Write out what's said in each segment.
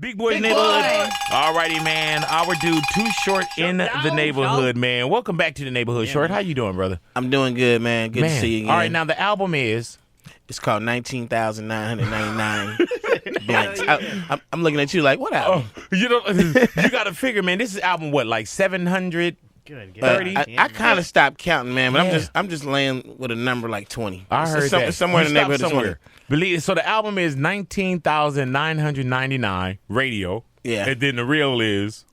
Big Boy's Neighborhood. All righty, man. Our dude, Too Short in the neighborhood, man. Welcome back to the neighborhood, Short. How you doing, brother? I'm doing good, man. Good to see you again. All right, now the album is? It's called 19,999 Blanks. I'm looking at you like, what album? You got to figure, man. This is album what, like 730? I kind of stopped counting, man. But I'm just laying with a number like 20. I heard that. Somewhere in the neighborhood of 20. Believe it. So the album is 19,999 radio. Yeah. And then the real is?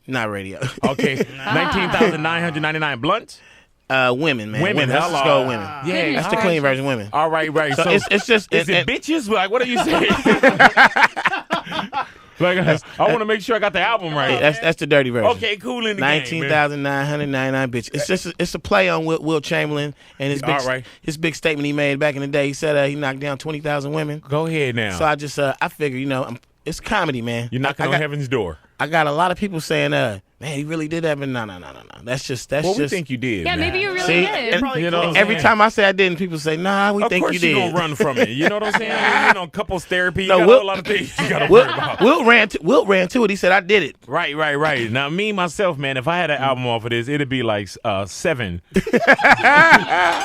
Not radio. Okay. 19,999 blunts? Women, man. Women. Let's just go women. Yeah. That's the clean version, women. All right. So it's just... Is it bitches? Like, what are you saying? Like, I want to make sure I got the album right. Yeah, that's the dirty version. Okay, cool in the 19,999 bitches. It's a play on Will Chamberlain and his big statement he made back in the day. He said he knocked down 20,000 women. Go ahead now. So I just I figure, it's comedy, man. You're knocking on heaven's door. I got a lot of people saying, man, he really did that, but no. That's just. We think you did. Yeah, man. maybe you really did. And, every time I say I didn't, people say, nah, we think you did. Of course you're going to run from it. You know what I'm saying? Couples therapy. You got a lot of things you got to worry about. Wilt ran to it. He said, I did it. Right. Now, me, myself, man, if I had an album off of this, it'd be like 7. You know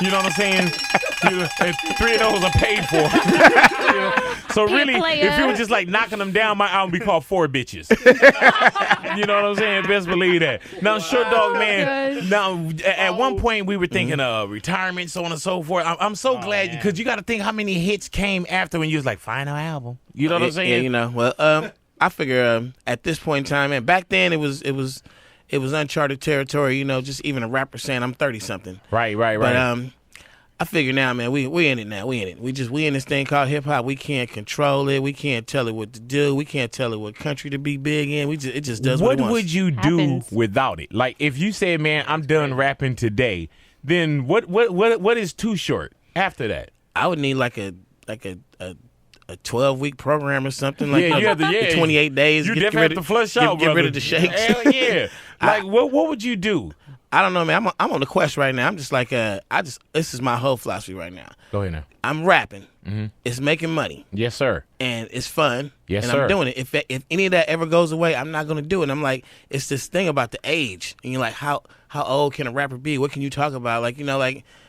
what I'm saying? 3 of those are paid for. So really, if you were just like knocking them down, my album would be called 4 Bitches. You know what I'm saying? Best believe that. Now, Short Dog, man, now, at one point we were thinking of retirement, so on and so forth. I'm so glad, because you got to think how many hits came after when you was like, final album. You know what I'm saying? Yeah, well, I figure at this point in time, man, back then it was uncharted territory, just even a rapper saying I'm 30-something. Right. But I figure now, man, we in it now. We in it. We in this thing called hip hop. We can't control it. We can't tell it what to do. We can't tell it what country to be big in. It just does what it wants. What would you do without it? Like, if you said, man, I'm done rapping today, then what is Too Short after that? I would need like a 12-week program or something. Like you have the 28 days. You definitely have to flush out, get rid of the shakes. Hell yeah. Like, what would you do? I don't know, man. I'm on the quest right now. I'm just like, this is my whole philosophy right now. Go ahead now. I'm rapping. Mm-hmm. It's making money. Yes, sir. And it's fun. Yes, and sir. I'm doing it. If any of that ever goes away, I'm not going to do it. And I'm like, it's this thing about the age. And you're like, how old can a rapper be? What can you talk about? Like,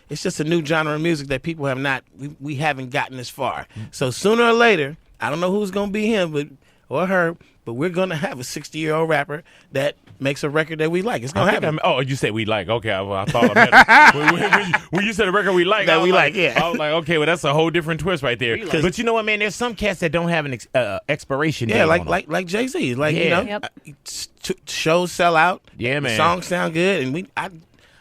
it's just a new genre of music that people have not, we haven't gotten this far. So sooner or later, I don't know who's going to be him or her, but we're going to have a 60-year-old rapper that makes a record that we like. It's going to happen. You said we like. Okay, I thought I meant when you said a record we like. That we like, yeah. I was like, okay, well, that's a whole different twist right there. But you know what, man? There's some cats that don't have an expiration date. Yeah, like Jay-Z. Like, shows sell out. Yeah, man. Songs sound good. And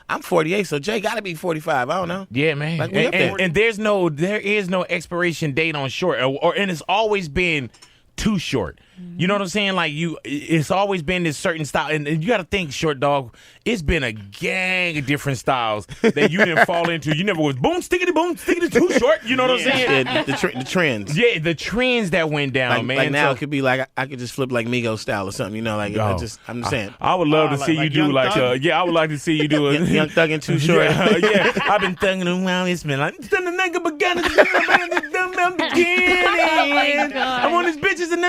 I'm 48, so Jay got to be 45. I don't know. Yeah, man. Like, and there is no expiration date on Short, and it's always been Too Short. You know what I'm saying? Like, it's always been this certain style, and you got to think, Short Dog, it's been a gang of different styles that you didn't fall into. You never was boom, stickity, Too Short. You know what I'm saying? Yeah, the trends. Yeah, the trends that went down, man. Like now, it could be like I could just flip like Migos style or something. I'm just saying. I would love to see you do I would like to see you do a Young Thug and Too Short. Yeah, I've been thugging around. It's been like the nigga beginning. I want these bitches and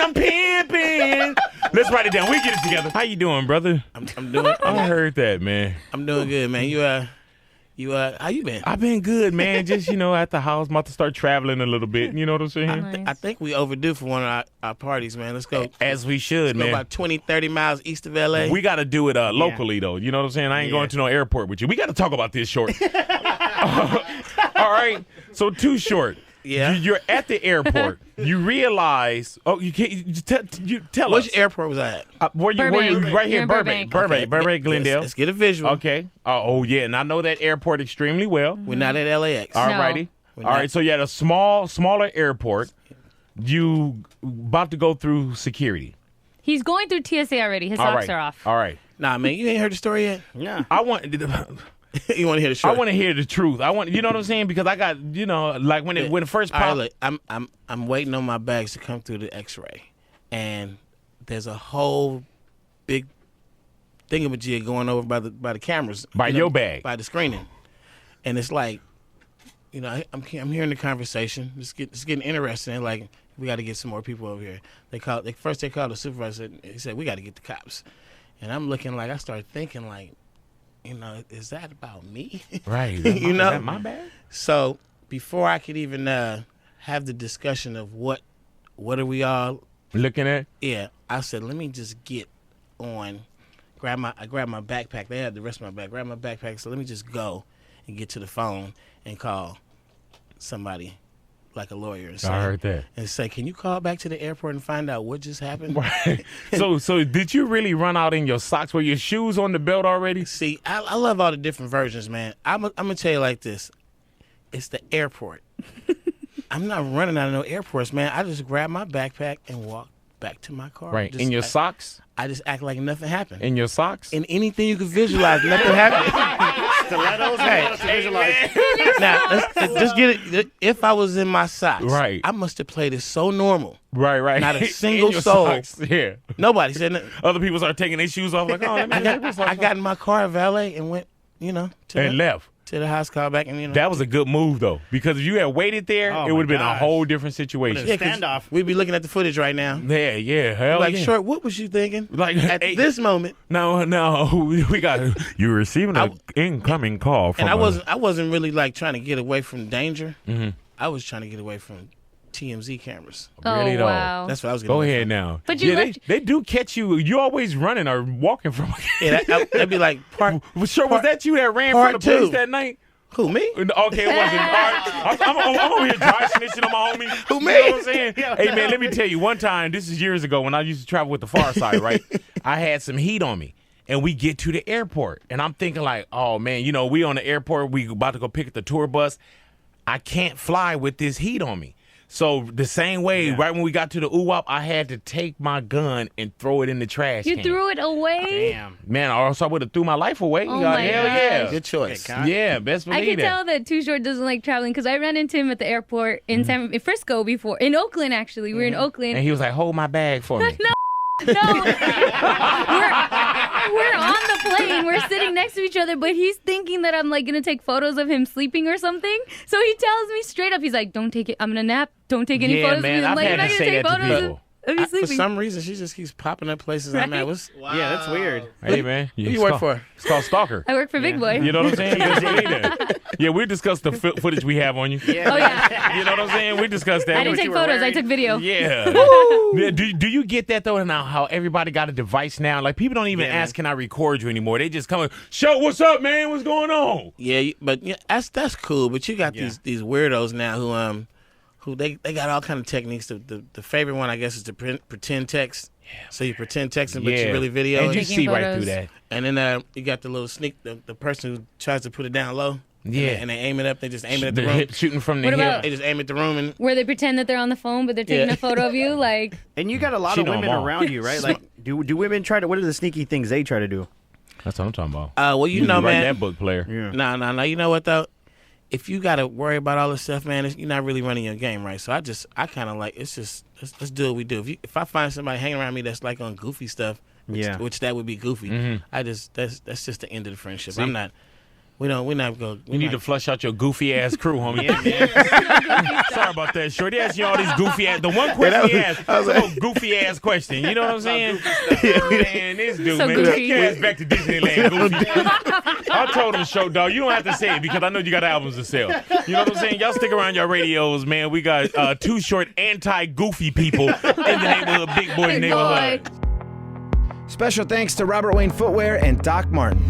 I'm pimping. Let's write it down. We get it together. How you doing, brother? I'm doing. I heard that, man. I'm doing good, man. You how you been? I've been good, man. Just at the house, about to start traveling a little bit. You know what I'm saying? I think we overdue for one of our parties, man. Let's go. As we should, man. Go about 20, 30 miles east of LA. We got to do it locally, though. You know what I'm saying? I ain't going to no airport with you. We got to talk about this, Short. All right. So, Too Short. Yeah. You're at the airport. You realize. Oh, you can't. You tell us. Which airport was I at? Where you right here in Burbank. Burbank, Glendale. Let's get a visual. Okay. Oh yeah, and I know that airport extremely well. We're not at LAX. All righty. All right. So you're at a smaller airport. You about to go through security. He's going through TSA already. His socks are off. All right. Nah, man, you ain't heard the story yet. Yeah. I want. You want to hear the truth? I want to hear the truth. You know what I'm saying? Because I got, like when it first popped. Right, look, I'm waiting on my bags to come through the X-ray, and there's a whole big thingamajig going over by the cameras. By your bag. By the screening, and it's like, I'm hearing the conversation. It's getting interesting. Like, we got to get some more people over here. They called the supervisor. He said, we got to get the cops. And I'm looking like, I started thinking like, is that about me? Right. Is that my bad? So before I could even have the discussion of what are we all looking at? Yeah, I said, let me just get on. I grabbed my backpack. They had the rest of my bag. Grab my backpack. So let me just go and get to the phone and call somebody like a lawyer. And say, I heard that. And say, can you call back to the airport and find out what just happened? Right. So did you really run out in your socks? Were your shoes on the belt already? See, I love all the different versions, man. I'm going to tell you like this. It's the airport. I'm not running out of no airports, man. I just grab my backpack and walk back to my car. Right. In your socks? I just act like nothing happened. In your socks? In anything you can visualize, nothing happened. Stilettos? Visualize. Now, just get it. If I was in my socks, right, I must have played it so normal. Right. Not a single soul. Socks. Yeah. Nobody said nothing. Other people start taking their shoes off like, oh, let me I got in my car at valet and went, left. To the house, call back, and that was a good move though, because if you had waited there, it would have been a whole different situation. Yeah, standoff. We'd be looking at the footage right now. Yeah, hell like, yeah. Short, what was you thinking? Like at this moment? No, we got you're receiving an incoming call from. And I wasn't really like trying to get away from danger. Mm-hmm. I was trying to get away from TMZ cameras. Really though? Wow. That's what I was going to Go ahead now. But they do catch you. You always running or walking from. Yeah, that'd be like part. Was that you that ran from the police that night? Who, me? Okay, it wasn't. I'm over here dry snitching on my homie. Who, me? You know what I'm saying? Hey, man, let me tell you. One time, this is years ago when I used to travel with the Far Side, right? I had some heat on me. And we get to the airport. And I'm thinking like, oh, man, we on the airport. We about to go pick up the tour bus. I can't fly with this heat on me. So the same way, right when we got to the UWAP, I had to take my gun and throw it in the trash can. You threw it away? Damn. Man, or else I would have threw my life away. Oh my hell gosh. yeah. Good choice. Yeah, best believe I can that. tell that Too Short doesn't like traveling because I ran into him at the airport in in Frisco before. In Oakland, actually. We were in Oakland. And he was like, hold my bag for me. No, we're on the plane. We're sitting next to each other, but he's thinking that I'm like gonna take photos of him sleeping or something. So he tells me straight up, he's like, "Don't take it. I'm gonna nap. Don't take any photos man, of me." I'm I've like, had "You're not to gonna say take that to photos people. of you For sleeping." some reason, she just keeps popping up places I'm at. Right? Yeah, that's weird. Hey, man. Who you work for? It's called Stalker. I work for Big Boy. You know what I'm saying? Best believe that. Yeah, we discussed the footage we have on you. Yeah. Oh yeah. You know what I'm saying? We discussed that. I didn't take photos. I took video. Yeah. Yeah. Do you get that though? Now how everybody got a device now? Like people don't even ask, "Can I record you?" anymore. They just come and show, "What's up, man? What's going on?" Yeah, but that's cool. But you got these weirdos now who they got all kind of techniques. The favorite one, I guess, is the pretend text. Yeah. So you pretend texting, but you really video. And you Taking see right photos. through that. And then you got the little sneak, the person who tries to put it down low. Yeah. And they aim it up. They just aim it at the The room. hip shooting from the What hip. about- They just aim at the room and. Where they pretend that they're on the phone, but they're taking a photo of you, like. And you got a lot Cheat of on women them all. around you, right? Like, do women try to? What are the sneaky things they try to do? That's what I'm talking about. Well, you know, write man. that book, player. Yeah. No. You know what though? If you got to worry about all this stuff, man, you're not really running your game right. So I kind of like it's just let's do what we do. If I find somebody hanging around me that's like on goofy stuff, which that would be goofy. Mm-hmm. That's just the end of the friendship. See? I'm not. We're not going. You need to flush out your goofy ass crew, homie. Yeah, Sorry about that, Short. He asked you all these goofy ass. The one question he asked was a goofy ass question. You know what I'm saying? Man, this dude, So man, goofy. take your ass back to Disneyland, goofy. I told him, Show Dog, you don't have to say it because I know you got albums to sell. You know what I'm saying? Y'all stick around your radios, man. We got Too Short anti-goofy people in the neighborhood, Big Boy Big neighborhood. Boy. Special thanks to Robert Wayne Footwear and Doc Martin.